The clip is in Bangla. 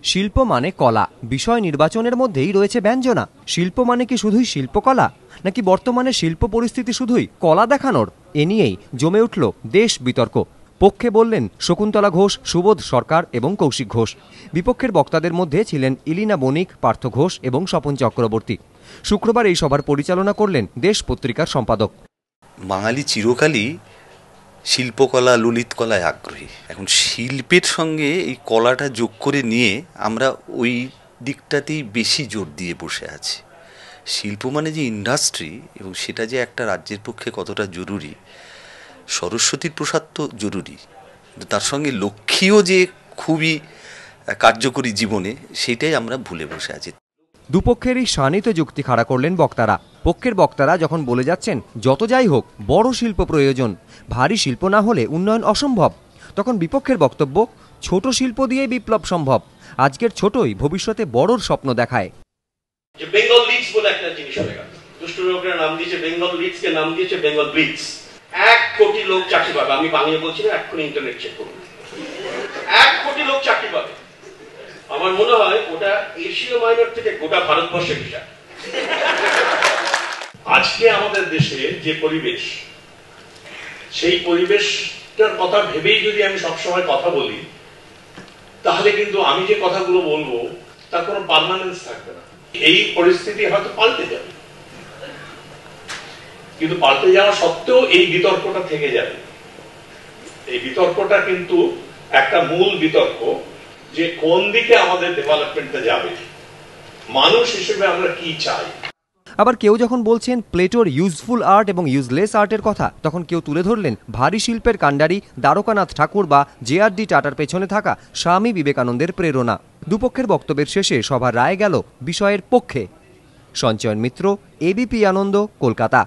শিল্প মানে কলা, বিষয় নির্বাচনের মধ্যেই রয়েছে ব্যঞ্জনা। শিল্প মানে কি শুধুই শিল্পকলা, নাকি বর্তমানে শিল্প পরিস্থিতি শুধুই কলা দেখানোর? এ নিয়েই জমে উঠল দেশ বিতর্ক। পক্ষে বললেন শকুন্তলা ঘোষ, সুবোধ সরকার এবং কৌশিক ঘোষ। বিপক্ষের বক্তাদের মধ্যে ছিলেন ইলিনা বণিক, পার্থ ঘোষ এবং স্বপন চক্রবর্তী। শুক্রবার এই সভার পরিচালনা করলেন দেশ পত্রিকার সম্পাদক। বাঙালি চিরকালই শিল্পকলা, ললিত কলায় আগ্রহী। এখন শিল্পের সঙ্গে এই কলাটা যোগ করে নিয়ে আমরা ওই দিকটাতেই বেশি জোর দিয়ে বসে আছি। শিল্প মানে যে ইন্ডাস্ট্রি, এবং সেটা যে একটা রাজ্যের পক্ষে কতটা জরুরি। সরস্বতীর প্রসাদ তো জরুরি, কিন্তু তার সঙ্গে লক্ষ্মীও যে খুবই কার্যকরী জীবনে, সেটাই আমরা ভুলে বসে আছি। দুপক্ষেরই শানিত যুক্তি খাড়া করলেন বক্তারা। পক্ষের বক্তারা যখন বলে যাচ্ছেন যত যাই হোক বড় শিল্প প্রয়োজন, ভারী শিল্প না হলে উন্নয়ন অসম্ভব, তখন বিপক্ষের বক্তব্য ছোট শিল্প দিয়ে বিপ্লব সম্ভব। আজকের ছোটই ভবিষ্যতে বড়র স্বপ্ন দেখায়। যে বেঙ্গল লিডস বলে একটা জিনিস হয়ে গেল, দুষ্ট লোকেরা নাম দিয়েছে বেঙ্গল লিডস কে নাম দিয়েছে বেঙ্গল ব্লিটস। 1 কোটি লোক চাকরি পাবে। আমি বাংলা বলছি না, এক্ষুনি ইন্টারনেট চেক করুন। 1 কোটি লোক চাকরি পাবে। আমার মনে হয় ওটা এশীয় মাইনর থেকে গোটা ভারতবর্ষের হিসাব। আজকে আমাদের দেশে যে পরিবেশ, সেই পরিবেশটার কথা ভেবেই যদি আমি সবসময় কথা বলি, তাহলে কিন্তু আমি যে কথাগুলো বলবো তার কোনো পার্মানেন্স থাকবে না। এই পরিস্থিতি হয়তো পাল্টে যাবে, কিন্তু পাল্টে যাওয়া সত্ত্বেও এই বিতর্কটা থেকে যাবে। এই বিতর্কটা কিন্তু একটা মূল বিতর্ক, যে কোন দিকে আমাদের ডেভেলপমেন্টটা যাবে, মানুষ হিসেবে আমরা কি চাই। আবার কেউ যখন বলছেন প্লেটোর ইউজফুল আর্ট এবং ইউজলেস আর্টের কথা, তখন কেউ তুলে ধরলেন ভারী শিল্পের কাণ্ডারি দ্বারকানাথ ঠাকুর বা JRD টাটার পেছনে থাকা স্বামী বিবেকানন্দের প্রেরণা। দুপক্ষের বক্তব্যের শেষে সভার রায় গেল বিষয়ের পক্ষে। সঞ্চয়ন মিত্র, ABP আনন্দ, কলকাতা।